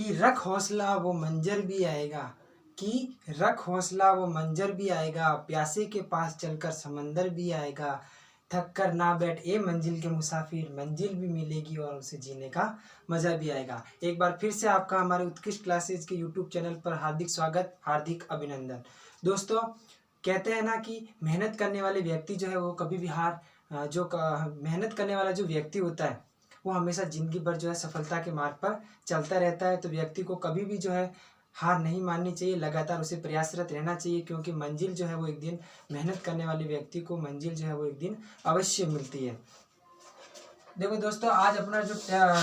कि रख हौसला वो मंजर भी आएगा, कि रख हौसला वो मंजर भी आएगा, प्यासे के पास चलकर समंदर भी आएगा, थक कर ना बैठ ए मंजिल के मुसाफिर, मंजिल भी मिलेगी और उसे जीने का मज़ा भी आएगा। एक बार फिर से आपका हमारे उत्कृष्ट क्लासेज के यूट्यूब चैनल पर हार्दिक स्वागत, हार्दिक अभिनंदन। दोस्तों, कहते हैं ना कि मेहनत करने वाले व्यक्ति जो है वो कभी भी मेहनत करने वाला जो व्यक्ति होता है वो हमेशा ज़िंदगी भर जो है सफलता के मार्ग पर चलता रहता है। तो व्यक्ति को कभी भी जो है हार नहीं माननी चाहिए, लगातार उसे प्रयासरत रहना चाहिए, क्योंकि मंजिल जो है वो एक दिन, मेहनत करने वाले व्यक्ति को मंजिल जो है वो एक दिन अवश्य मिलती है। देखो दोस्तों, आज अपना जो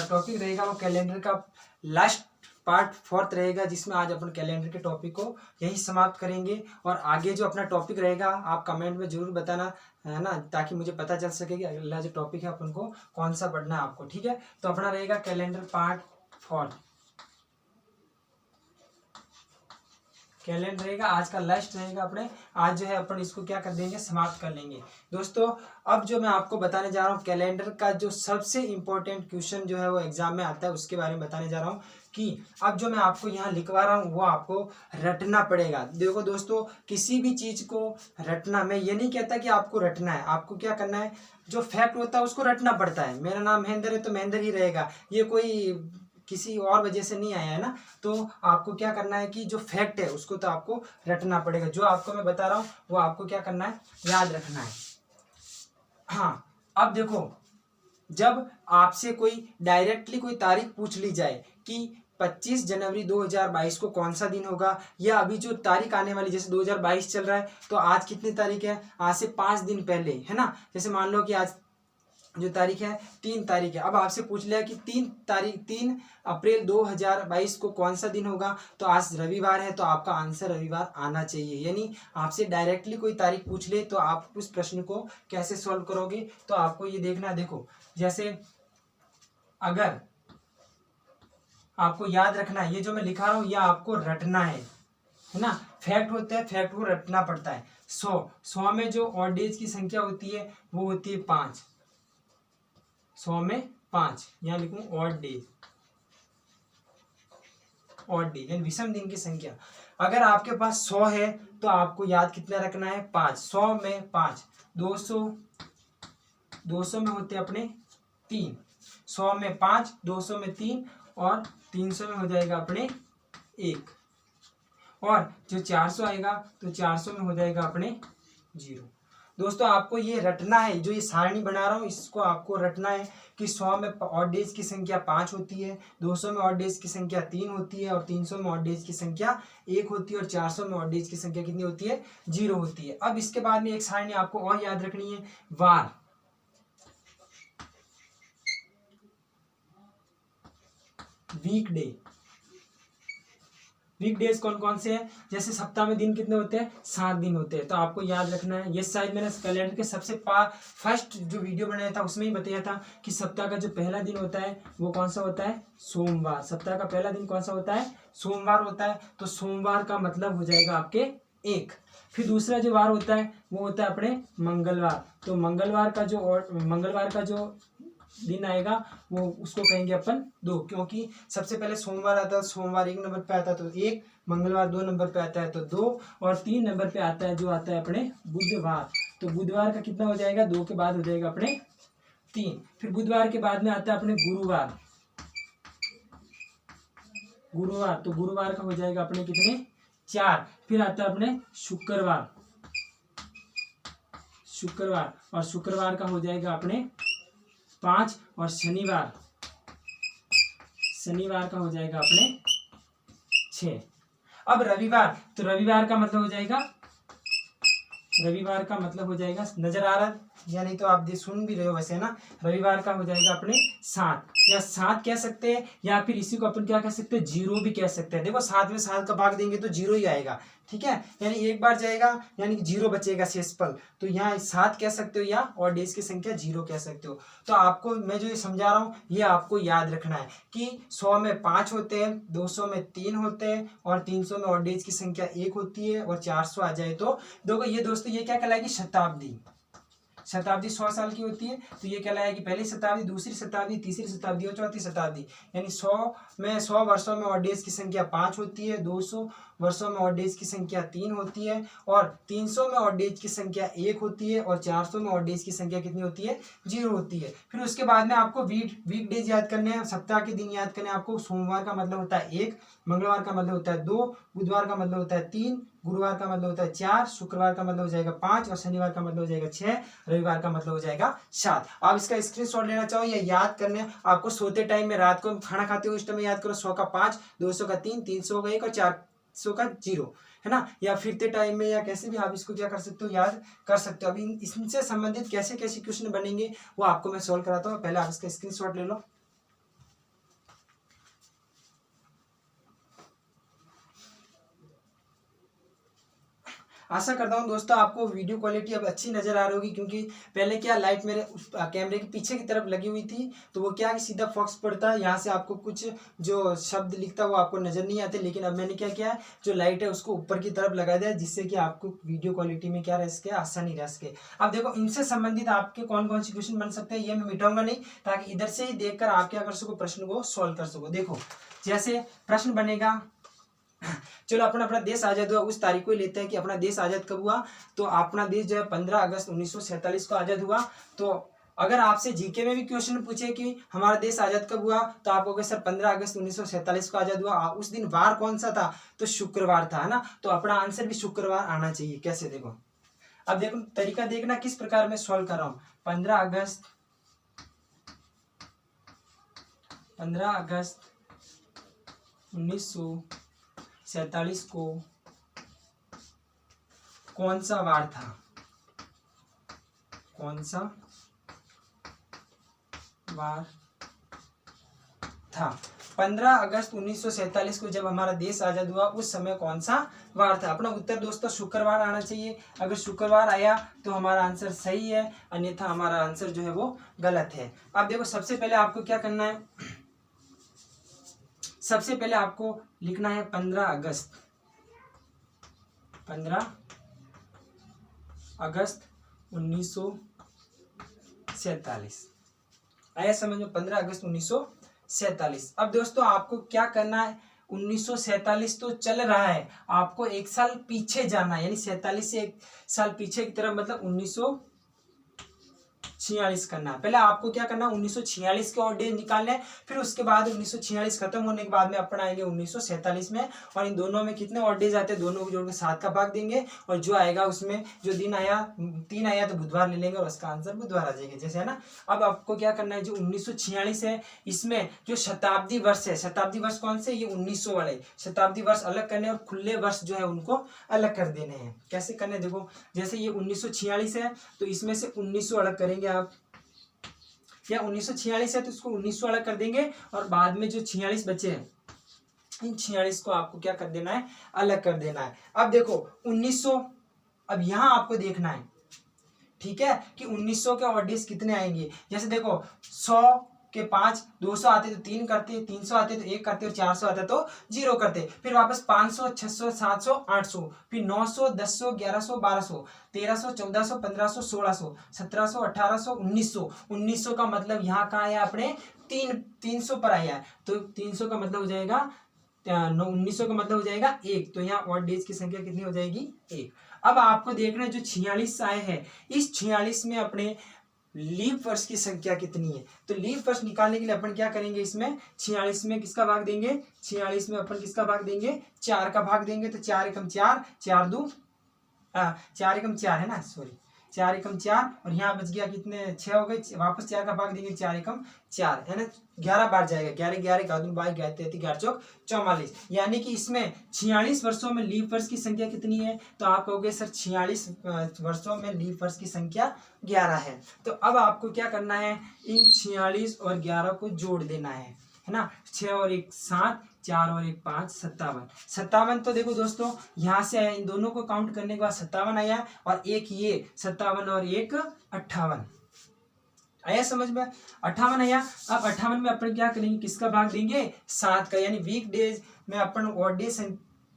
टॉपिक रहेगा वो कैलेंडर का लास्ट पार्ट 4 रहेगा, जिसमें आज अपन कैलेंडर के टॉपिक को यही समाप्त करेंगे। और आगे जो अपना टॉपिक रहेगा आप कमेंट में जरूर बताना, है ना, ताकि मुझे पता चल सके कि अगला जो टॉपिक है अपन को कौन सा पढ़ना है आपको। ठीक है, तो अपना रहेगा कैलेंडर पार्ट 4, कैलेंडर रहेगा आज का लास्ट रहेगा। अपने आज जो है अपन इसको क्या कर देंगे, समाप्त कर लेंगे। दोस्तों, अब जो मैं आपको बताने जा रहा हूँ कैलेंडर का जो सबसे इम्पोर्टेंट क्वेश्चन जो है वो एग्जाम में आता है, उसके बारे में बताने जा रहा हूँ कि अब जो मैं आपको यहाँ लिखवा रहा हूँ वो आपको रटना पड़ेगा। देखो दोस्तों, किसी भी चीज़ को रटना, मैं ये नहीं कहता कि आपको रटना है, आपको क्या करना है, जो फैक्ट होता है उसको रटना पड़ता है। मेरा नाम महेंद्र है तो महेंद्र ही रहेगा, ये कोई किसी और वजह से नहीं आया है ना। तो आपको क्या करना है कि जो फैक्ट है उसको तो आपको रटना पड़ेगा, जो आपको मैं बता रहा हूँ वो आपको क्या करना है, याद रखना है। हाँ, अब देखो, जब आपसे कोई डायरेक्टली कोई तारीख पूछ ली जाए कि 25 जनवरी 2022 को कौन सा दिन होगा, या अभी जो तारीख आने वाली, जैसे 2022 चल रहा है तो आज कितनी तारीख है, आज से 5 दिन पहले, है ना, जैसे मान लो कि आज जो तारीख है 3 तारीख है। अब आपसे पूछ लिया कि 3 अप्रैल 2022 को कौन सा दिन होगा, तो आज रविवार है, तो आपका आंसर रविवार आना चाहिए। यानी आपसे डायरेक्टली कोई तारीख पूछ ले तो आप उस प्रश्न को कैसे सॉल्व करोगे, तो आपको ये देखना है। देखो, जैसे अगर आपको याद रखना है, ये जो मैं लिखा रहा हूँ ये आपको रटना है ना। फैक्ट होता है, फैक्ट को रटना पड़ता है। 100 में जो ऑड डेज की संख्या होती है वो होती है 5, 100 में 5, यहाँ लिखूं ऑड डेज, यानी विषम दिन की संख्या। अगर आपके पास 100 है तो आपको याद कितना रखना है, 5, 100 में 5, 200 में होते अपने 3, 100 में 5, 200 में 3 और 300 में हो जाएगा अपने 1, और जो 400 आएगा तो 400 में हो जाएगा अपने 0। दोस्तों, आपको ये रटना है, जो ये सारणी बना रहा हूँ इसको आपको रटना है कि 100 में ऑड डेज की संख्या 5 होती है, 200 में ऑड डेज की संख्या 3 होती है, और 300 में ऑड डेज की संख्या 1 होती है, और 400 में ऑड डेज की संख्या कितनी होती है, 0 होती है। अब इसके बाद में एक सारणी आपको और याद रखनी है, वार, वीकडे। वीकडेज कौन कौन से हैं, जैसे सप्ताह में दिन कितने होते हैं, 7 दिन होते हैं, तो आपको याद रखना है। ये शायद मैंने कैलेंडर के सबसे फर्स्ट जो वीडियो बनाया था उसमें ही बताया था कि सप्ताह का जो पहला दिन होता है वो कौन सा होता है, सोमवार। सप्ताह का पहला दिन कौन सा होता है, सोमवार होता है। तो सोमवार का मतलब हो जाएगा आपके 1। फिर दूसरा जो वार होता है वो होता है अपने मंगलवार। तो मंगलवार का जो दिन आएगा वो उसको कहेंगे अपन 2, क्योंकि सबसे पहले सोमवार आता है, सोमवार 1 नंबर पे आता है तो 1, मंगलवार 2 नंबर पे आता है तो 2, और 3 नंबर पे आता है जो आता है अपने बुधवार। तो बुधवार का कितना हो जाएगा, 2 के बाद हो जाएगा अपने 3। फिर बुधवार के बाद में आता है अपने गुरुवार, तो गुरुवार का हो जाएगा अपने कितने, 4। फिर आता है अपने शुक्रवार, और शुक्रवार का हो जाएगा अपने 5, और शनिवार का हो जाएगा अपने 6। अब रविवार, तो रविवार का मतलब हो जाएगा, नजर आ रहा या नहीं तो आप सुन भी रहे हो वैसे ना, रविवार का हो जाएगा अपने 7, या 7 कह सकते हैं, या फिर इसी को अपन क्या कह सकते हैं, 0 भी कह सकते हैं। देखो 7 में 7 का भाग देंगे तो 0 ही आएगा, ठीक है, यानी एक बार जाएगा यानी 0 बचेगा शेषफल। तो यहाँ 7 कह सकते हो, या और डेज की संख्या 0 कह सकते हो। तो आपको मैं जो ये समझा रहा हूँ ये आपको याद रखना है कि 100 में 5 होते हैं, 200 में 3 होते हैं, और 300 में और डेज की संख्या 1 होती है, और 400 आ जाए तो देखो ये दोस्तों ये क्या कहलाएगी, शताब्दी। शताब्दी 100 साल की होती है, तो ये कहलाएगी पहली शताब्दी, दूसरी शताब्दी, तीसरी शताब्दी और चौथी शताब्दी। यानी 100 वर्षों में ऑड डेज की संख्या 5 होती है, 200 वर्षों में ऑड डेज की संख्या 3 होती है, और 300 में ऑड डेज की संख्या 1 होती है, और 400 में ऑड डेज की संख्या कितनी होती है? 0 होती है। फिर उसके बाद में आपको वीक डेज याद करने हैं, सप्ताह के दिन याद करने हैं आपको। सोमवार का मतलब होता है 1, मंगलवार का मतलब होता है 2, बुधवार का मतलब होता है 3, गुरुवार का मतलब होता है 4, शुक्रवार का मतलब हो जाएगा 5, और शनिवार का मतलब हो जाएगा 6, रविवार का मतलब हो जाएगा 7। आप इसका स्क्रीनशॉट लेना चाहो या याद करने आपको सोते टाइम में, रात को खाना खाते हो उस टाइम याद करो। 100 का 5, 200 का 3, 300 का 1 और 400 का 0, है ना। या फिरते टाइम में या कैसे भी आप इसको क्या कर सकते हो, याद कर सकते हो। अभी इनसे संबंधित कैसे कैसे क्वेश्चन बनेंगे वो आपको मैं सॉल्व कराता हूँ। पहले आप इसका स्क्रीनशॉट ले लो। आशा करता हूँ दोस्तों आपको वीडियो क्वालिटी अब अच्छी नजर आ रही होगी, क्योंकि पहले क्या लाइट मेरे उस कैमरे के पीछे की तरफ लगी हुई थी, तो वो क्या कि सीधा फोकस पड़ता है, यहाँ से आपको कुछ जो शब्द लिखता है वो आपको नजर नहीं आते। लेकिन अब मैंने क्या किया है, जो लाइट है उसको ऊपर की तरफ लगा दिया, जिससे कि आपको वीडियो क्वालिटी में क्या रह सके, आसानी रह सके। अब देखो इनसे संबंधित आपके कौन कौन से क्वेश्चन बन सकते हैं, ये मैं मिटाऊंगा नहीं, ताकि इधर से ही देखकर आप क्या कर सको, प्रश्न को सॉल्व कर सको। देखो जैसे प्रश्न बनेगा, चलो अपना अपना देश आजाद हुआ उस तारीख को ही लेते हैं कि अपना देश आजाद कब हुआ। तो अपना देश जो है 15 अगस्त 1947 को आजाद हुआ। तो अगर आपसे जीके में भी क्वेश्चन पूछे कि हमारा देश आजाद कब हुआ, तो आप कहोगे सर 15 अगस्त 1947 को आजाद हुआ। उस दिन वार कौन सा था, तो शुक्रवार था, है ना। तो अपना आंसर भी शुक्रवार आना चाहिए। कैसे, देखो अब देखो तरीका देखना किस प्रकार मैं सॉल्व कर रहा हूं। 15 अगस्त 1947 को कौन सा वार था, कौन सा वार था। 15 अगस्त 1947 को जब हमारा देश आजाद हुआ उस समय कौन सा वार था। अपना उत्तर दोस्तों शुक्रवार आना चाहिए। अगर शुक्रवार आया तो हमारा आंसर सही है, अन्यथा हमारा आंसर जो है वो गलत है। अब देखो सबसे पहले आपको क्या करना है, सबसे पहले आपको लिखना है 15 अगस्त 1947। आया समझ में, 15 अगस्त 1947। अब दोस्तों आपको क्या करना है, 1947 तो चल रहा है, आपको एक साल पीछे जाना है, यानी 47 से एक साल पीछे की तरफ, मतलब 1946 करना है। पहले आपको क्या करना है, 1946 के ऑड डेज निकालने हैं, फिर उसके बाद 1946 खत्म होने के बाद में अपन आएंगे 1947 में, और इन दोनों में कितने ऑड डेज आते हैं, दोनों को जोड़कर 7 का भाग देंगे, और जो आएगा उसमें जो दिन आया 3 आया तो बुधवार ले लेंगे, और उसका आंसर बुधवार आ जाएगा, जैसे है ना। अब आपको क्या करना है, जो 1946 है इसमें जो शताब्दी वर्ष है, शताब्दी वर्ष कौन से, ये 1900 वाले शताब्दी वर्ष अलग करने, और खुले वर्ष जो है उनको अलग कर देने हैं। कैसे करने, देखो जैसे ये 1946 है तो इसमें से 1900 अलग करेंगे आप, या 1946 है तो इसको 1900 अलग कर देंगे, और बाद में जो 46 बचे हैं इन 46 को आपको क्या कर देना है, अलग कर देना है। अब देखो 1900, अब यहां आपको देखना है, ठीक है, कि 1900 के ऑड डेज कितने आएंगे। जैसे देखो 100 के 5, 200 आते तो 3 करते, 300 आते तो 1 करते, और 400 आता तो 0 करते, फिर वापस 500, 600, 700, 800, फिर 900, 1000, 1100, 1200, 1300, 1400, 1500, 1600, 1700, 1800, 1900। 1900 का मतलब यहाँ का आया अपने 300 पर आया है, तो 300 का मतलब हो जाएगा 1900 का मतलब हो जाएगा 1, तो यहाँ ऑड डेज की संख्या कितनी हो जाएगी, 1। अब आपको देखना है जो 46 आए हैं, इस 46 में अपने लीप वर्ष की संख्या कितनी है। तो लीप वर्ष निकालने के लिए अपन क्या करेंगे, इसमें 46 में किसका भाग देंगे, 46 में अपन किसका भाग देंगे, 4 का भाग देंगे। तो 4 एकम 4, 4 2 4 एकम 4 है ना, सॉरी 4 एकम 4, और यहाँ बच गया कितने, 6 हो गए, वापस 4 का भाग देंगे, 4 एकम 4 है ना, 11 बार जाएगा, 11 11 11 22 11 33 11 चौक 44, यानी कि इसमें 46 वर्षों में लीप वर्ष की संख्या कितनी है। तो आप कहोगे सर 46 वर्षों में लीप वर्ष की संख्या 11 है। तो अब आपको क्या करना है, इन 46 और 11 को जोड़ देना है ना। 6 और 1 7, 4 और 1 5, 57। तो देखो दोस्तों यहाँ से आया, इन दोनों को काउंट करने के बाद 57 आया, और एक ये 57 और 1 58 आया समझ में, 58 आया। अब 58 में अपन क्या करेंगे, किसका भाग देंगे, 7 का, यानी वीक डेज में अपन ऑड डेज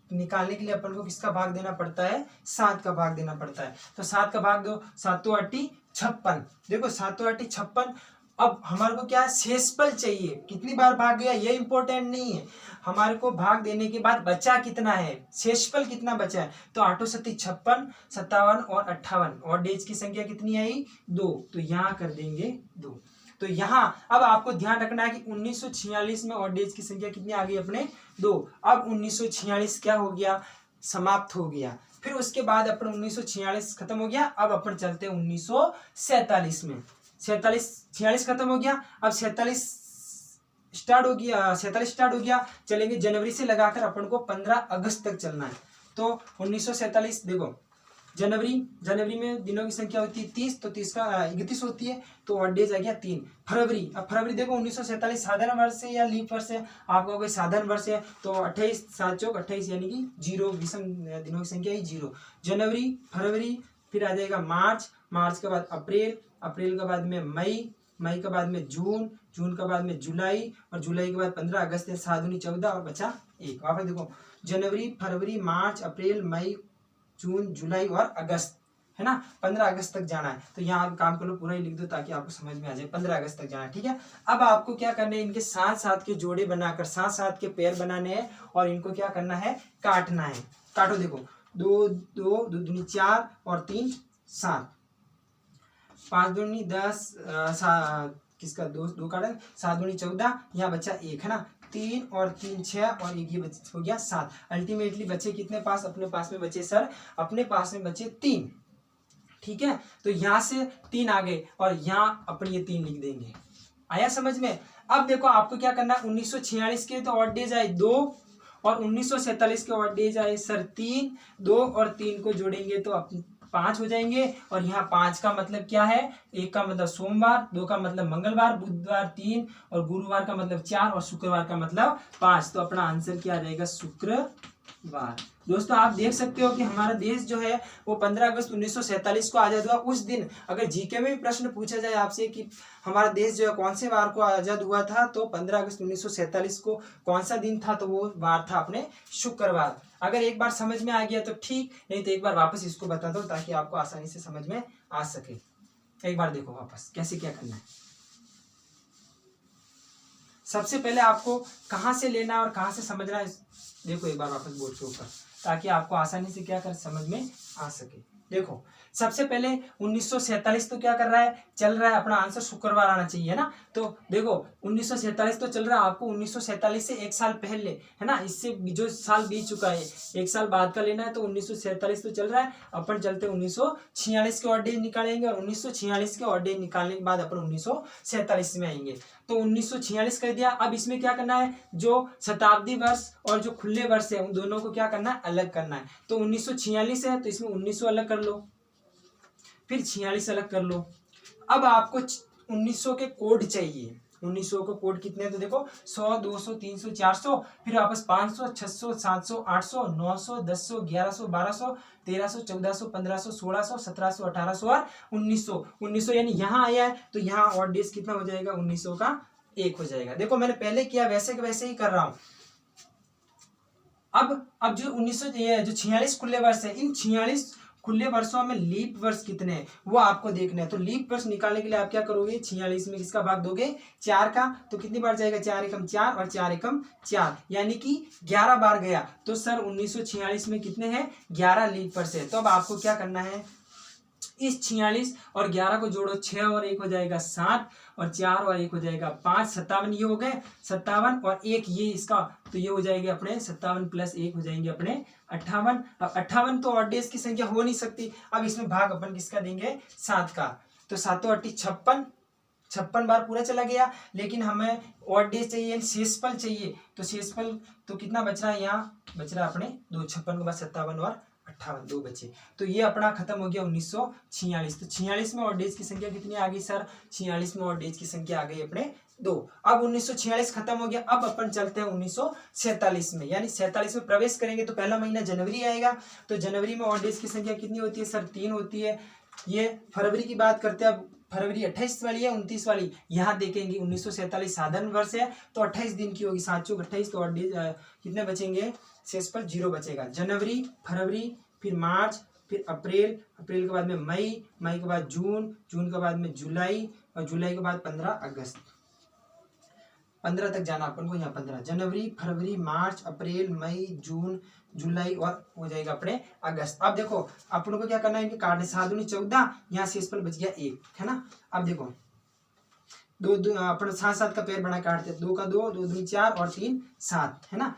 निकालने के लिए अपन को किसका भाग देना पड़ता है, 7 का भाग देना पड़ता है। तो 7 का भाग दो, 7 तो 8 56। देखो 7 8 56। अब हमारे को क्या है, शेषफल चाहिए, कितनी बार भाग गया ये इंपॉर्टेंट नहीं है, हमारे को भाग देने के बाद बचा कितना है, शेषफल कितना बचा है। तो 8 7 56, 57 और 58, और डेज की संख्या कितनी आई, 2, तो यहाँ कर देंगे 2। तो यहाँ अब आपको ध्यान रखना है कि 1946 में और डेज की संख्या कितनी आ गई अपने, 2। अब 1946 क्या हो गया, समाप्त हो गया। फिर उसके बाद अपन 1946 खत्म हो गया, अब अपन चलते हैं 1947 में। 46 खत्म हो गया, अब 47 स्टार्ट हो गया, 47 स्टार्ट हो गया, चलेंगे जनवरी से लगाकर अपन को 15 अगस्त तक चलना है। तो 1947 देखो, जनवरी में दिनों की संख्या होती है 30, तो 30 का 31 होती है, तो ऑड डेज आ गया 3। फरवरी, अब फरवरी देखो 1947 साधारण वर्ष है या लीप वर्ष है, आपका कोई साधारण वर्ष है, तो 28 7 चौक 28 यानी कि 0, विषम दिनों की संख्या ही 0। जनवरी, फरवरी, फिर आ जाएगा मार्च के बाद अप्रैल के बाद में मई के बाद में जून के बाद में जुलाई, और जुलाई के बाद 15 अगस्त है, 7 दूनी 14 और बचा 1। वापस देखो, जनवरी, फरवरी, मार्च, अप्रैल, मई, जून, जुलाई और अगस्त, है ना, 15 अगस्त तक जाना है। तो यहाँ आप काम कर लो, पूरा ही लिख दो ताकि आपको समझ में आ जाए, 15 अगस्त तक जाना है, ठीक है। अब आपको क्या करना है, इनके साथ साथ के जोड़े बनाकर साथ साथ के पेयर बनाने हैं, और इनको क्या करना है, काटना है। काटो, देखो 2 दूनी 4 और 3 7, 5 दूनी 10, किसका 2 काटा, 7 दूनी 14, यहाँ बचा 1, है ना, 3 और 3 6 और 1 ये हो गया 7। अल्टीमेटली बचे कितने पास, अपने पास में बचे सर, अपने पास में बचे 3, ठीक है। तो यहाँ से 3 आ गए, और यहाँ अपन ये 3 लिख देंगे। आया समझ में। अब देखो आपको क्या करना है, 1946 के तो ऑड डेज आए 2, और 1947 के ऑड डेज आए सर 3, 2 और 3 को जोड़ेंगे तो 5 हो जाएंगे, और यहाँ 5 का मतलब क्या है, 1 का मतलब सोमवार, 2 का मतलब मंगलवार, बुधवार 3, और गुरुवार का मतलब 4, और शुक्रवार का मतलब 5। तो अपना आंसर क्या आ जाएगा, शुक्रवार। दोस्तों आप देख सकते हो कि हमारा देश जो है वो 15 अगस्त 1947 को आजाद हुआ। उस दिन अगर जीके में भी प्रश्न पूछा जाए आपसे कि हमारा देश जो है कौन से वार को आजाद हुआ था, तो 15 अगस्त 1947 को कौन सा दिन था, तो वो वार था अपने शुक्रवार। अगर एक बार समझ में आ गया तो ठीक, नहीं तो एक बार वापस इसको बता दो ताकि आपको आसानी से समझ में आ सके। एक बार देखो वापस कैसे क्या करना है। सबसे पहले आपको कहाँ से लेना है और कहाँ से समझना है, देखो एक बार वापस बोर्ड के ऊपर, ताकि आपको आसानी से क्या कर समझ में आ सके। देखो सबसे पहले 1947 तो क्या कर रहा है, चल रहा है, अपना आंसर शुक्रवार आना चाहिए ना। तो देखो 1947 तो चल रहा है, आपको 1947 से 1 साल पहले, है ना, इससे जो साल बीत चुका है 1 साल बाद का लेना है। तो 1947 तो चल रहा है, अपन चलते 1946 के ऑड डेज निकालेंगे, और 1946 के ऑड डेज निकालने के बाद अपन 1947 में आएंगे। तो 1946 कर दिया। अब इसमें क्या करना है, जो शताब्दी वर्ष और जो खुले वर्ष है उन दोनों को क्या करना है, अलग करना है। तो 1946 है तो इसमें 1900 अलग कर लो, फिर 46 अलग कर लो। अब आपको 1900 के कोड चाहिए। 1900 को कोड कितने हैं, तो देखो 100 200 300 400, फिर वापस 500 600 700 800 900 1000 1100 1200 1300 1400 1500 1600 1700 1800 और 1900 यानी यहाँ आया है, तो यहाँ ऑड डेज कितना हो जाएगा, 1900 का 1 हो जाएगा। देखो मैंने पहले किया वैसे के वैसे ही कर रहा हूँ। अब जो 1900 जो 46 खुले वर्ष है, इन 46 खुले वर्षों में लीप वर्ष कितने हैं वो आपको देखना है। तो लीप वर्ष निकालने के लिए आप क्या करोगे, 46 में किसका भाग दोगे, 4 का, तो कितनी बार जाएगा, 4 एकम 4 और 4 एकम 4, यानी कि 11 बार गया। तो सर 1946 में कितने हैं, 11 लीप वर्ष है। तो अब आपको क्या करना है, इस 46 और 11 को जोड़ो, 6 और 1 हो जाएगा 7, और 4 और 1 हो जाएगा 5, 57 ये हो गए, 57 और 1 ये इसका, तो ये हो जाएंगे अपने 57 प्लस 1 हो जाएंगे अपने 58। अब 58 तो ऑड डेज की संख्या हो नहीं सकती, अब इसमें भाग अपन किसका देंगे, 7 का। तो 7 8 56 बार पूरा चला गया, लेकिन हमें ऑड डेज चाहिए, शेषफल चाहिए। तो शेषफल तो कितना बच रहा है, यहाँ बच रहा है अपने 2, 56 के बाद 57 और 58 2 बचे। तो ये अपना खत्म हो गया 1946। तो 46 में ऑड डेज की संख्या कितनी आ गई सर, 46 में ऑड डेज की संख्या आ गई अपने 2। अब 1946 खत्म हो गया, अब अपन चलते हैं 1947 में, यानी 47 में प्रवेश करेंगे तो पहला महीना जनवरी आएगा। तो जनवरी में ऑड डेज की संख्या कितनी होती है सर, 3 होती है। ये फरवरी की बात करते हैं, अब फरवरी 28 वाली है 29 वाली, यहाँ देखेंगे 1947 साधारण वर्ष है तो 28 दिन की होगी, 7 चौक 28, तो ऑड डेज कितने बचेंगे, शेषफल 0 बचेगा। जनवरी, फरवरी, फिर मार्च, फिर अप्रैल, अप्रैल के बाद में मई, मई के बाद जून, जून के बाद में जुलाई, और जुलाई के बाद 15 अगस्त। 15 तक जाना अपन को, यहाँ 15 जनवरी, फरवरी, मार्च, अप्रैल, मई, जून, जुलाई और हो जाएगा अपने अगस्त। अब देखो अपन को क्या करना है, इनके काटने, 7 दूनी 14, यहाँ से इस पर बच गया 1, है ना। अब देखो दो दो अपन 7 का पेड़ बना काटते, 2 का 2, 2 दूनी 4 और 3 7, है ना।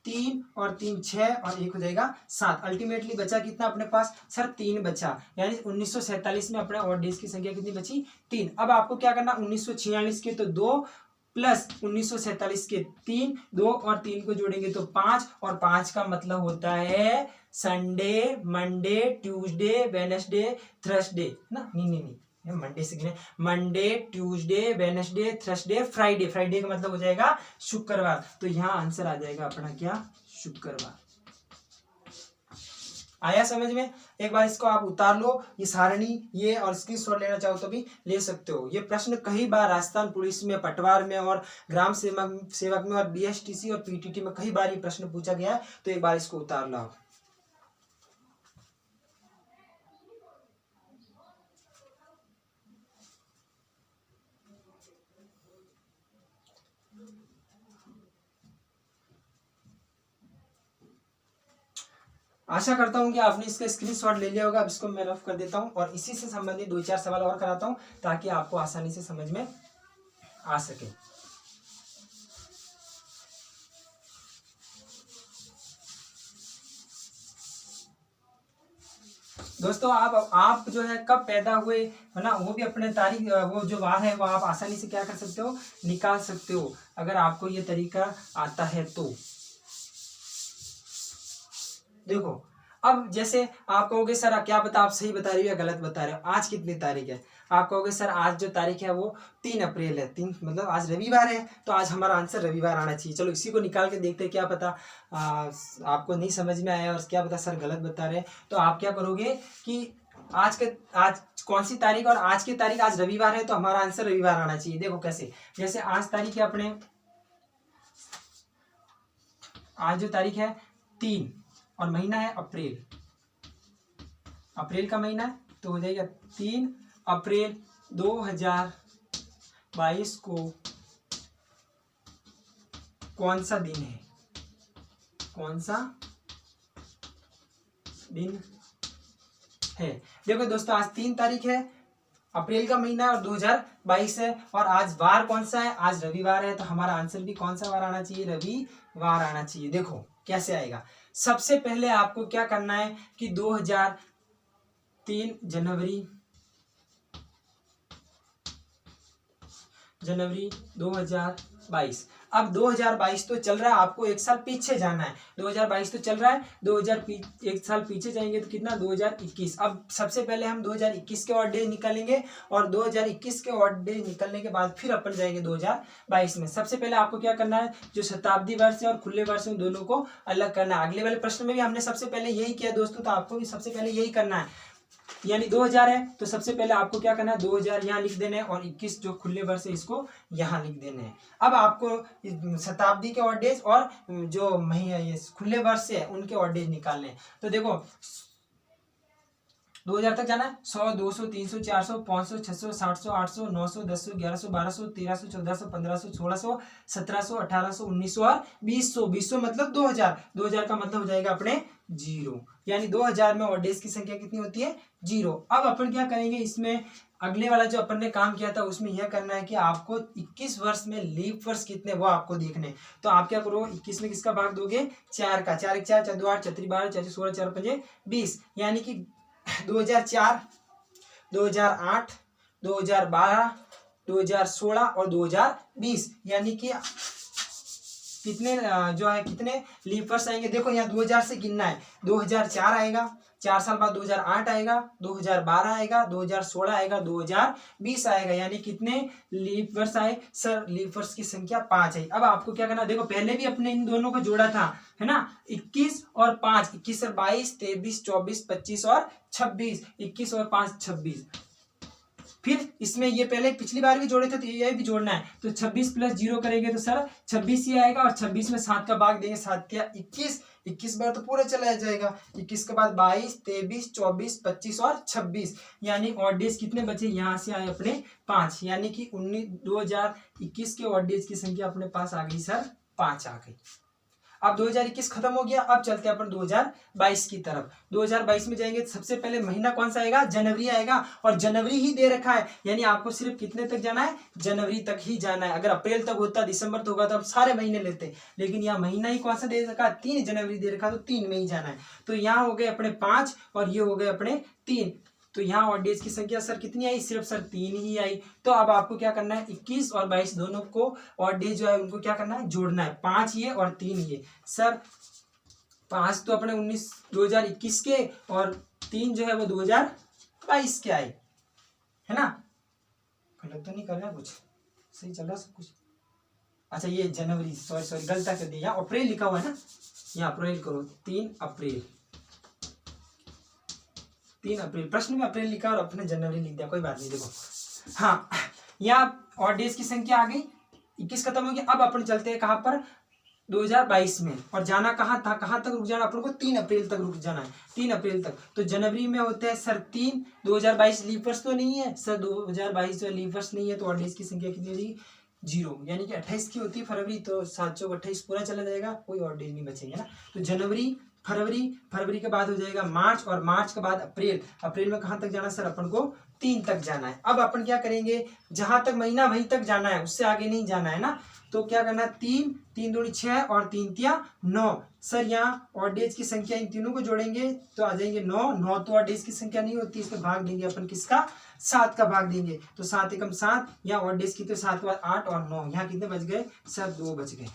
3 और 3 6 और 1 हो जाएगा 7। अल्टीमेटली बचा कितना अपने पास सर 3 बचा, यानी 1947 में अपने ऑड डेज की संख्या कितनी बची 3। अब आपको क्या करना, 1946 के तो 2 प्लस 1947 के 3, 2 और 3 को जोड़ेंगे तो 5, और 5 का मतलब होता है Sunday, Monday, Tuesday, Wednesday, Thursday ना, नहीं मंडे से गिने, Monday, Tuesday, Wednesday, Thursday, Friday. Friday का मतलब हो जाएगा शुक्रवार। तो यहाँ आंसर आ जाएगा अपना क्या, शुक्रवार। आया समझ में। एक बार इसको आप उतार लो, ये सारणी ये, और स्क्रीनशॉट लेना चाहो तो भी ले सकते हो। ये प्रश्न कई बार राजस्थान पुलिस में, पटवार में और ग्राम सेवक में और बीएसटीसी और पीटीटी में कई बार ये प्रश्न पूछा गया है। तो एक बार इसको उतार लो। आशा करता हूं कि आपने इसका स्क्रीनशॉट ले लिया होगा। अब इसको मैं रफ कर देता हूं और इसी से संबंधित 2-4 सवाल और कराता हूं ताकि आपको आसानी से समझ में आ सके। दोस्तों आप जो है कब पैदा हुए, है ना, वो भी अपने तारीख, वो जो वार है वो आप आसानी से क्या कर सकते हो, निकाल सकते हो, अगर आपको ये तरीका आता है तो। देखो अब जैसे आप कहोगे सर क्या पता आप सही बता रहे हो या गलत बता रहे हो, आज कितनी तारीख है, आप कहोगे सर आज जो तारीख है वो 3 अप्रैल है, 3 मतलब आज रविवार है, तो आज हमारा आंसर रविवार आना चाहिए। चलो इसी को निकाल के देखते हैं, क्या पता आपको नहीं समझ में आया और क्या पता सर गलत बता रहे हैं। तो आप क्या करोगे कि आज कौन सी तारीख, और आज की तारीख आज रविवार है तो हमारा आंसर रविवार आना चाहिए। देखो कैसे, जैसे आज तारीख है अपने, आज जो तारीख है 3 और महीना है अप्रैल, अप्रैल का महीना है तो हो जाएगा 3 अप्रैल 2022 को कौन सा दिन है, कौन सा दिन है। देखो दोस्तों आज 3 तारीख है, अप्रैल का महीना और 2022 है, और आज वार कौन सा है, आज रविवार है, तो हमारा आंसर भी कौन सा वार आना चाहिए, रविवार आना चाहिए। देखो कैसे आएगा, सबसे पहले आपको क्या करना है कि 2003 जनवरी 2022। अब 2022 तो चल रहा है, आपको एक साल पीछे जाना है। 2022 तो चल रहा है, एक साल पीछे जाएंगे तो कितना 2021। अब सबसे पहले हम 2021 के ऑड डेज निकालेंगे, और 2021 के ऑड डेज निकलने के बाद फिर अपन जाएंगे 2022 में। सबसे पहले आपको क्या करना है, जो शताब्दी वर्ष है और खुले वर्ष है दोनों को अलग करना है। अगले वाले प्रश्न में भी हमने सबसे पहले यही किया दोस्तों, तो आपको भी सबसे पहले यही करना है। यानी 2000 है तो सबसे पहले आपको क्या करना है, 2000 यहाँ लिख देने हैं, और 21 जो खुले वर्ष है इसको यहाँ लिख देने हैं। अब आपको शताब्दी के ऑड डेज और जो महीने ये खुले वर्ष है उनके ऑड डेज निकालने हैं। तो देखो 2000 तक जाना है, 100 200 300 400 500 600 700 800 900 1000 1100 1200 1300 1400 1500 1600 1700 1800 1900 और 2000 मतलब 2000 का मतलब हो जाएगा अपने 0, यानी 2000 में ऑड डेज की संख्या कितनी होती है 0। अब अपन क्या करेंगे, इसमें अगले वाला जो अपन ने काम किया था उसमें यह करना है कि आपको 21 वर्ष में लीप वर्ष कितने वो आपको देखने। तो आप क्या करो, 21 में किसका भाग दोगे, 4 का, 4 1 4 4 2 8 4 3 12 4 16 4 5 20, यानी कि 2004 2008 2012 2016 और 2020, यानी कि कितने जो है कितने लीप वर्ष आएंगे। देखो यहाँ 2000 से गिनना है, 2004 आएगा, 4 साल बाद 2008 आएगा, 2012 आएगा, 2016 आएगा, 2020 आएगा, यानी कितने लीप वर्ष आए सर, लीप वर्ष की संख्या 5 है। अब आपको क्या करना, देखो पहले भी अपने इन दोनों को जोड़ा था, है ना, 21 और 5, 21 और 22 23 24 25 और 26, 21 और 5 26। फिर इसमें ये पहले पिछली बार भी जोड़े थे तो ये भी जोड़ना है, तो 26 प्लस 0 करेंगे तो सर 26 ही आएगा, और 26 में 7 का भाग देंगे, 7 क्या 21, 21 बार तो पूरा चला जाएगा। 21 के बाद 22, 23, 24, 25 और 26, यानी ऑड डेज कितने बचे, यहाँ से आए अपने 5, यानी कि 2021 के ऑड डेज की संख्या अपने पास आ गई सर 5 आ गई। अब 2021 खत्म हो गया, अब चलते हैं अपन 2022 की तरफ। 2022 में जाएंगे, सबसे पहले महीना कौन सा आएगा, जनवरी आएगा, और जनवरी ही दे रखा है, यानी आपको सिर्फ कितने तक जाना है, जनवरी तक ही जाना है। अगर अप्रैल तक होता, दिसंबर तक होगा तो हम सारे महीने लेते, लेकिन यहाँ महीना ही कौन सा दे रखा, 3 जनवरी दे रखा, तो 3 में ही जाना है। तो यहाँ हो गए अपने 5 और ये हो गए अपने 3, तो यहाँ ऑड डेज की संख्या सर कितनी आई, सिर्फ सर 3 ही आई। तो अब आपको क्या करना है, 21 और 22 दोनों को ऑड डेज जो है उनको क्या करना है, जोड़ना है, 5 ये और 3 ये। सर 5 तो अपने 2021 के और 3 जो है वो 2022 के आए, है ना। गलत तो नहीं कर रहा, कुछ सही चल रहा सब कुछ। अच्छा ये जनवरी, सॉरी गलत कर दिया, यहाँ अप्रैल लिखा हुआ है ना, यहाँ अप्रैल करो, 3 अप्रैल, 3 अप्रैल, प्रश्न में अप्रैल लिखा और अपने जनवरी लिख दिया, कोई बात नहीं। देखो हाँ, यहाँ ऑड डेज की संख्या आ गई, 21 खत्म हो गया। अब अपन चलते हैं कहाँ पर, 2022 में, और जाना कहाँ था, कहाँ तक रुक जाना अपन को, 3 अप्रैल तक रुक जाना है, 3 अप्रैल तक। तो जनवरी में होते हैं सर 3, 2022 लीप वर्ष तो नहीं है सर, 2022 जो लीप वर्ष नहीं है, तो ऑड डेज की संख्या कितनी होगी, 0, यानी कि 28 की होती है फरवरी, तो 7 चौक 28 पूरा चला जाएगा, कोई ऑड डेज नहीं बचेंगे ना। तो जनवरी, फरवरी के बाद हो जाएगा मार्च, और मार्च के बाद अप्रैल में कहाँ तक जाना सर, अपन को 3 तक जाना है। अब अपन क्या करेंगे, जहां तक महीना वहीं तक जाना है, उससे आगे नहीं जाना है ना। तो क्या करना है, 3 दूनी 6 और 3 तिया 9। सर यहाँ ऑड डेज की संख्या इन तीनों को जोड़ेंगे तो आ जाएंगे 9 तो ऑड डेज की संख्या नहीं होती, इसमें भाग देंगे अपन किसका, 7 का भाग देंगे, तो 7 एकम 7, यहाँ ऑड डेज की तो 7 के बाद 8 और 9, यहाँ कितने बच गए सर, 2 बच गए।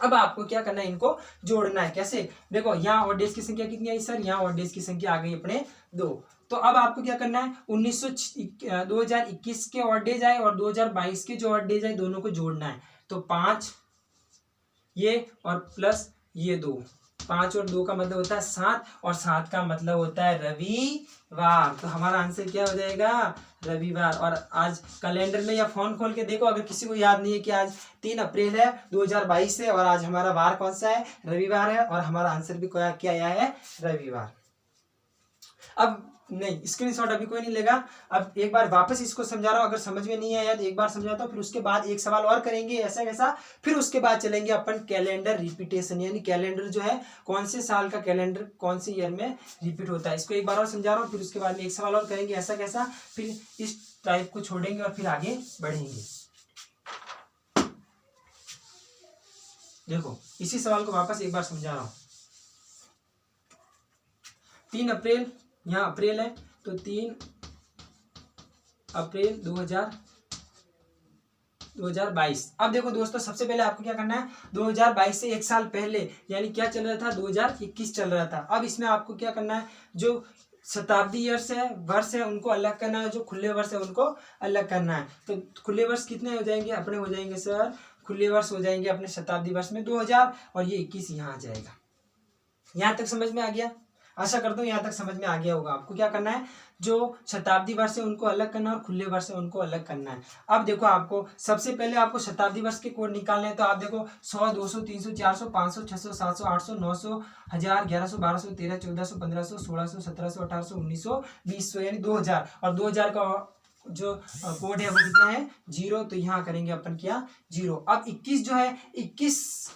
अब आपको क्या करना है, इनको जोड़ना है, कैसे, देखो यहाँ ऑड डेज की संख्या कितनी आई सर, यहाँ ऑड डेज की संख्या आ गई अपने 2। तो अब आपको क्या करना है, 2021 के ऑड डेज आए और 2022 के जो ऑड डेज आए दोनों को जोड़ना है। तो 5 ये और प्लस ये 2, 5 और 2 का मतलब होता है 7, और 7 का मतलब होता है रविवार। तो हमारा आंसर क्या हो जाएगा, रविवार। और आज कैलेंडर में या फोन खोल के देखो, अगर किसी को याद नहीं है कि आज 3 अप्रैल है 2022 है और आज हमारा वार कौन सा है, रविवार है, और हमारा आंसर भी क्या आया है, रविवार। अब नहीं, स्क्रीनशॉट अभी कोई नहीं लेगा। अब एक बार वापस इसको समझा रहा हूं, अगर समझ में नहीं आया तो एक बार समझाता हूं, फिर उसके बाद एक सवाल और करेंगे ऐसा कैसा, फिर उसके बाद चलेंगे अपन कैलेंडर रिपीटेशन, यानी कैलेंडर जो है कौन से साल का कैलेंडर कौन से ईयर में रिपीट होता है, इसको एक बार और समझा रहा हूँ, फिर उसके बाद में एक सवाल और करेंगे ऐसा कैसा, फिर इस टाइप को छोड़ेंगे और फिर आगे बढ़ेंगे। देखो इसी सवाल को वापस एक बार समझा रहा हूँ। 3 अप्रैल, यहाँ अप्रैल है तो 3 अप्रैल 2022। अब देखो दोस्तों, सबसे पहले आपको क्या करना है, 2022 से एक साल पहले, यानी क्या चल रहा था, 2021 चल रहा था। अब इसमें आपको क्या करना है, जो शताब्दी वर्ष है उनको अलग करना है, जो खुले वर्ष है उनको अलग करना है। तो खुले वर्ष कितने हो जाएंगे अपने, हो जाएंगे सर, खुले वर्ष हो जाएंगे अपने शताब्दी वर्ष में 2000, और ये 21 यहाँ आ जाएगा। यहाँ तक समझ में आ गया, आशा करता हूँ यहाँ तक समझ में आ गया होगा। आपको क्या करना है, जो शताब्दी वर्ष है उनको अलग करना है और खुले वर्ष है उनको अलग करना है। अब देखो, आपको सबसे पहले आपको शताब्दी वर्ष के कोड निकालने हैं। तो आप देखो 100, 200, 300, 400, 500, 600, 700, 800, 900, 1000, 1100, 1200, 1300, 1400, 1500, 1600, 1700, 1800, 1900, 2000, यानी 2000। और 2000 का जो कोड है वो कितना है, 0। तो यहाँ करेंगे अपन क्या, 0। अब 21 जो है, 21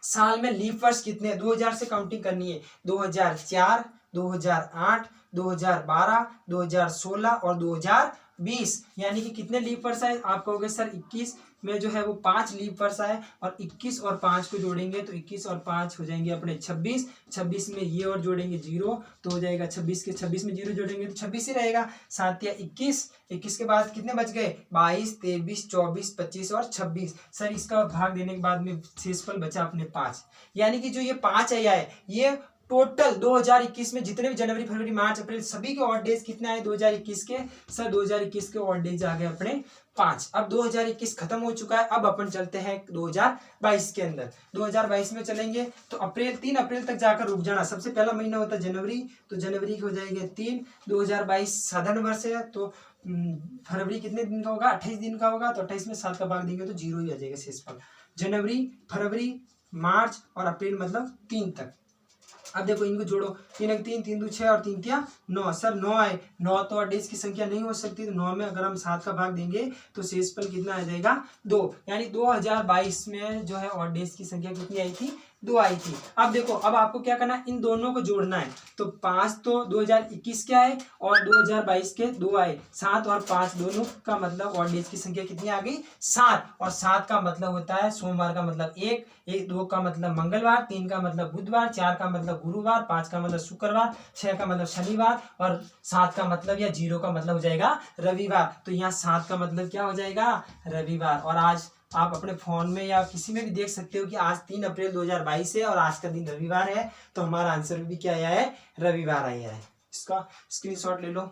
साल में लीप वर्ष कितने, 2000 से काउंटिंग करनी है, 2004, 2008, 2012, 2016 और 2020, यानी कि कितने लीप वर्ष आए, आप कहोगे सर 21 में जो है वो 5 लीप वर्ष आए, और 21 और 5 को जोड़ेंगे तो 21 और 5 हो जाएंगे अपने 26, 26 में ये और जोड़ेंगे 0 तो हो जाएगा 26 के 26 में 0 जोड़ेंगे तो 26 ही रहेगा। 7 या 21, 21 के बाद कितने बच गए, 22, 23, 24, 25 और 26। सर इसका भाग देने के बाद में शेषफल बचा अपने 5, यानी कि जो ये 5 है ये टोटल 2021 में जितने भी जनवरी, फरवरी, मार्च, अप्रैल सभी के ऑड डेज कितने आए 2021 के, सर 2021 के ऑड डेज आ गए अपने 5। अब 2021 खत्म हो चुका है, अब अपन चलते हैं 2022 के अंदर। 2022 में चलेंगे तो अप्रैल, 3 अप्रैल तक जाकर रुक जाना। सबसे पहला महीना होता है जनवरी, तो जनवरी हो जाएंगे 3। 2022 साधारण वर्ष है तो फरवरी कितने दिन का होगा, 28 दिन का होगा, तो 28 में 7 का भाग देंगे तो 0 ही आ जाएगा शेषफल। जनवरी, फरवरी, मार्च और अप्रैल मतलब 3 तक। अब देखो इनको जोड़ो, 3 एक 3, 3 2 6 और 3 तिया 9। सर 9 आए, 9 तो डेज की संख्या नहीं हो सकती, तो 9 में अगर हम 7 का भाग देंगे तो शेषफल कितना आ जाएगा 2, यानी 2022 में जो है और डेज की संख्या कितनी आई थी 2 आई थी। अब देखो अब आपको क्या करना है, इन दोनों को जोड़ना है। तो 5 तो 2021 के आए और 2022 के 2 आए, 7 और 5 दोनों का मतलब और डेज की संख्या कितनी आ गई 7, और 7 का मतलब होता है सोमवार का मतलब 1, 2 का मतलब मंगलवार, 3 का मतलब बुधवार, 4 का मतलब गुरुवार, 5 का मतलब शुक्रवार, 6 का मतलब शनिवार और 7 का मतलब या 0 का मतलब हो जाएगा रविवार। तो यहाँ 7 का मतलब क्या हो जाएगा रविवार। और आज आप अपने फोन में या किसी में भी देख सकते हो कि आज 3 अप्रैल 2022 है और आज का दिन रविवार है, तो हमारा आंसर भी क्या आया है रविवार आया है। इसका स्क्रीनशॉट ले लो।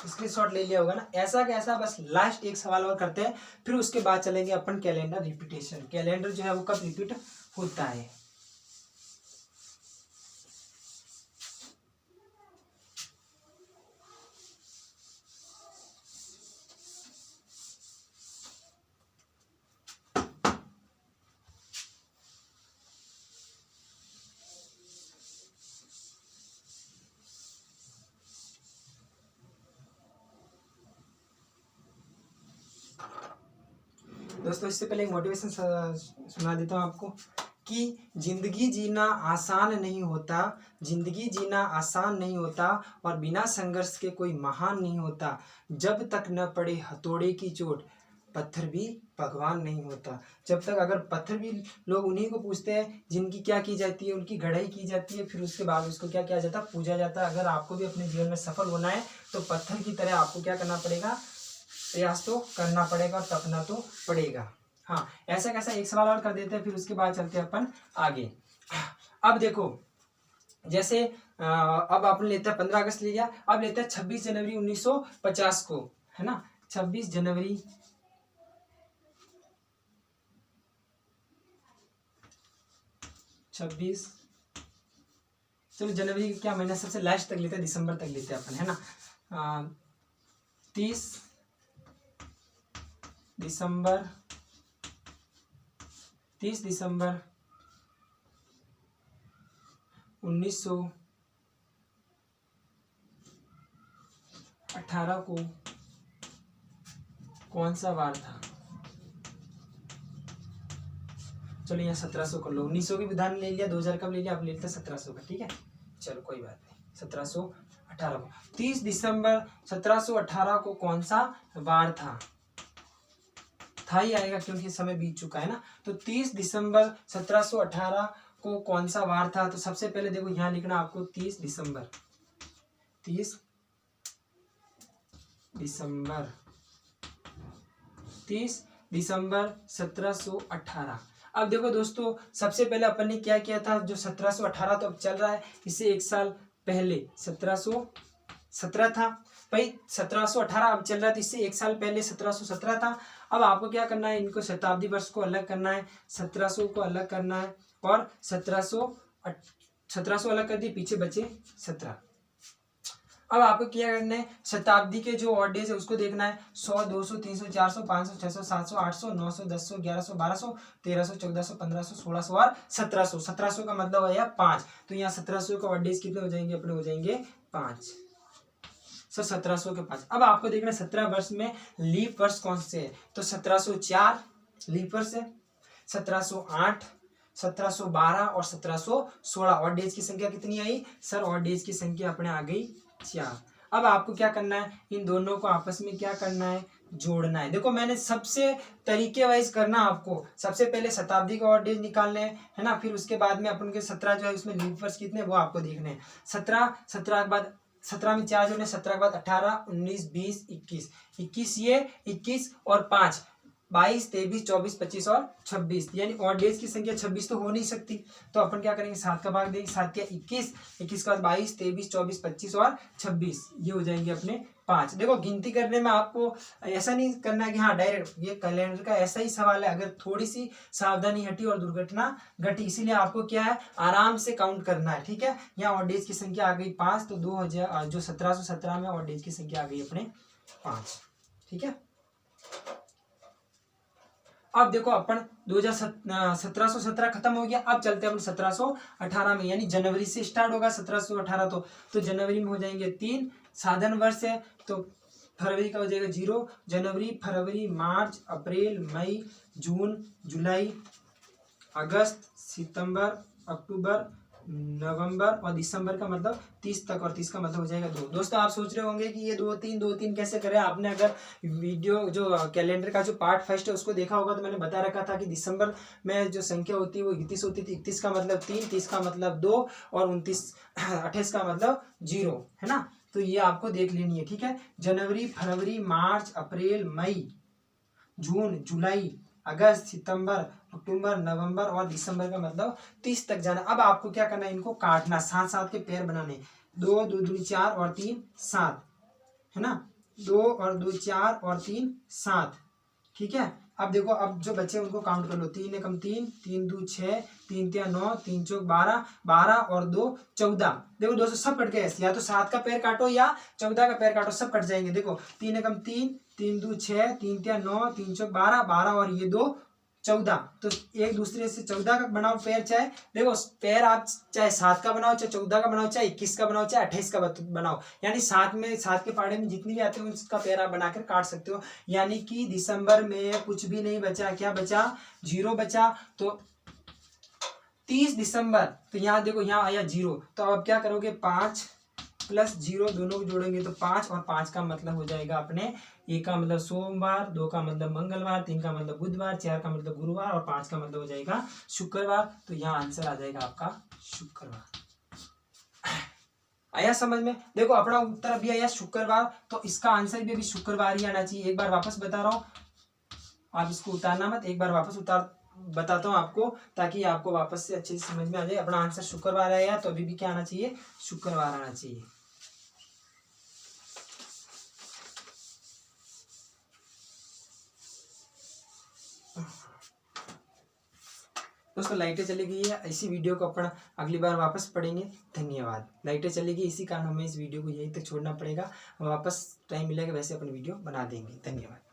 स्क्रीनशॉट ले लिया होगा ना। ऐसा कैसा, बस लास्ट एक सवाल और करते हैं, फिर उसके बाद चलेंगे अपन कैलेंडर रिपीटेशन। कैलेंडर जो है वो कब रिपीट होता है। दोस्तों इससे पहले एक मोटिवेशन सुना देता हूँ आपको कि जिंदगी जीना आसान नहीं होता, जिंदगी जीना आसान नहीं होता और बिना संघर्ष के कोई महान नहीं होता। जब तक न पड़े हथौड़े की चोट पत्थर भी भगवान नहीं होता। जब तक, अगर पत्थर भी लोग उन्हीं को पूछते हैं जिनकी क्या की जाती है, उनकी गढ़ाई की जाती है, फिर उसके बाद उसको क्या किया जाता है पूजा जाता है। अगर आपको भी अपने जीवन में सफल होना है तो पत्थर की तरह आपको क्या करना पड़ेगा, प्रयास तो करना पड़ेगा और तपना तो पड़ेगा। हाँ ऐसा कैसा एक सवाल और कर देते हैं, फिर उसके बाद चलते हैं अपन आगे। अब देखो जैसे अब आपने लेता है 15 अगस्त ले लिया, अब लेता है 26 जनवरी 1950 को, है ना। 26 जनवरी 26, चलो जनवरी क्या महीना सबसे लास्ट तक लेते हैं, दिसंबर तक लेते हैं अपन, है ना। 30 दिसंबर 30 दिसंबर 1918 को कौन सा वार था। चलो यहाँ 1700 कर लो, 1900 की विधान ले लिया, 2000 कब ले लिया, अब ले लेते हैं 1700 का, ठीक है। चलो कोई बात नहीं, 1718 को 30 दिसंबर 1718 को कौन सा वार था ही आएगा क्योंकि समय बीत चुका है ना। तो 30 दिसंबर 1718 को कौन सा वार था, तो सबसे पहले देखो यहाँ लिखना आपको 30 दिसंबर 30 दिसंबर 1718। अब देखो दोस्तों सबसे पहले अपन ने क्या किया था, जो 1718 तो अब चल रहा है, इससे एक साल पहले 1717 था भाई, 1718 अब चल रहा है तो इससे एक साल पहले 1717 था। अब आपको क्या करना है, इनको शताब्दी वर्ष को अलग करना है, 1700 को अलग करना है और 1700 अलग कर दिए, पीछे बचे 17। अब आपको क्या करना है, शताब्दी के जो ऑड डेज है उसको देखना है, 100 200 300 400 500 600 700 800 900 1000 1100 1200 1300 1400 1500 1600 और 1700। 1700 का मतलब है 5, तो यहाँ 1700 का ऑड डेज कितने हो जाएंगे अपने, हो जाएंगे 5। 1700 के 5। अब आपको देखना है 17 वर्ष में लीप वर्ष कौन से है, तो 1704 लीप वर्ष है, 1708 1712 और 1716। और डेज की संख्या कितनी आई सर, और डेज की संख्या अपने आ गई 4। अब आपको क्या करना है, इन दोनों को आपस में क्या करना है, जोड़ना है। देखो मैंने सबसे तरीके वाइज करना आपको, सबसे पहले शताब्दी का ऑड डेज निकालने हैं, है ना, फिर उसके बाद में अपन के 17 जो है उसमें लीप वर्ष कितने वो आपको देखने हैं। 17 के बाद 17 में 4 जोड़ने, 17 के बाद 18, 19, 20, 21 ये 21 और 5 22, 23, 24, 25 और 26, यानी ऑड डेज की संख्या 26 तो हो नहीं सकती। तो अपन क्या करेंगे, 7 का भाग देंगे, 7 क्या 21, 21 के बाद 22, 23, 24, 25 और 26, ये हो जाएंगे अपने 5। देखो गिनती करने में आपको ऐसा नहीं करना है कि हाँ डायरेक्ट, ये कैलेंडर का ऐसा ही सवाल है, अगर थोड़ी सी सावधानी हटी और दुर्घटना घटी, इसीलिए आपको क्या है आराम से काउंट करना है। ठीक है, यहाँ ऑड डेज की संख्या आ गई 5, तो 2000 जो 1717 में ऑड डेज की संख्या आ गई अपने 5। ठीक है, अब देखो अपन 1717 खत्म हो गया, अब चलते हैं अपन 1718 में, यानी जनवरी से स्टार्ट होगा 1718, तो जनवरी में हो जाएंगे 3 साधन वर्ष है, तो फरवरी का हो जाएगा 0, जनवरी, फरवरी, मार्च, अप्रैल, मई, जून, जुलाई, अगस्त, सितंबर, अक्टूबर, नवंबर और दिसंबर का मतलब 30 तक, और 30 का मतलब हो जाएगा 2। दोस्तों आप सोच रहे होंगे कि ये 2-3 कैसे करें। आपने अगर वीडियो जो कैलेंडर का जो पार्ट फर्स्ट है उसको देखा होगा, तो मैंने बता रखा था कि दिसंबर में जो संख्या होती है वो 31 होती थी। 31 का मतलब 3, 30 का मतलब 2 और 28 का मतलब 0, है ना। तो ये आपको देख लेनी है। ठीक है, जनवरी, फरवरी, मार्च, अप्रैल, मई, जून, जुलाई, अगस्त, सितंबर, अक्टूबर, नवंबर और दिसंबर का मतलब 30 तक जाना। अब आपको क्या करना है, इनको काटना, 7-7 के पेयर बनाने, 2 2 दूनी 4 और 3 7, है ना, 2 और 2 4 और 3 7। ठीक है, अब देखो अब जो बच्चे उनको काउंट कर लो, 3 एकम 3, 3 2 6, 3 3 9, 3 चौक 12, 12 और 2 14। देखो दोस्तों सब कट गए, या तो 7 का पैर काटो या 14 का पैर काटो, सब कट जाएंगे। देखो 3 एकम 3, 3 2 6, 3 3 9, 3 चौक 12, 12 और ये 2 14, तो एक दूसरे से 14 का बनाओ पैर, चाहे देखो पैर आप चाहे 7 का बनाओ, चाहे 14 का बनाओ, चाहे 21 का बनाओ, चाहे 28 का बनाओ, यानी 7 के पाड़े में जितनी भी आते हो उसका पैर आप बनाकर काट सकते हो। यानी कि दिसंबर में कुछ भी नहीं बचा, क्या बचा, 0 बचा। तो 30 दिसंबर, तो यहाँ देखो यहाँ आया 0, तो अब क्या करोगे, 5 प्लस 0 दोनों को जोड़ेंगे तो 5, और 5 का मतलब हो जाएगा अपने, 1 का मतलब सोमवार, 2 का मतलब मंगलवार, 3 का मतलब बुधवार, 4 का मतलब गुरुवार और 5 का मतलब हो जाएगा शुक्रवार। तो यहाँ आंसर आ जाएगा आपका शुक्रवार। आया समझ में। देखो अपना उत्तर अभी आया शुक्रवार, तो इसका आंसर भी अभी शुक्रवार ही आना चाहिए। एक बार वापस बता रहा हूँ, आप इसको उतारना मत, एक बार वापस बताता हूँ आपको, ताकि आपको वापस से अच्छे से समझ में आ जाए। अपना आंसर शुक्रवार आया, तो अभी भी क्या आना चाहिए, शुक्रवार आना चाहिए। दोस्तों लाइटें चली गई है, इसी वीडियो को अपन अगली बार वापस पढ़ेंगे। धन्यवाद। लाइटें चली गई, इसी कारण हमें इस वीडियो को यहीं तक छोड़ना पड़ेगा। वापस टाइम मिलेगा वैसे अपन वीडियो बना देंगे। धन्यवाद।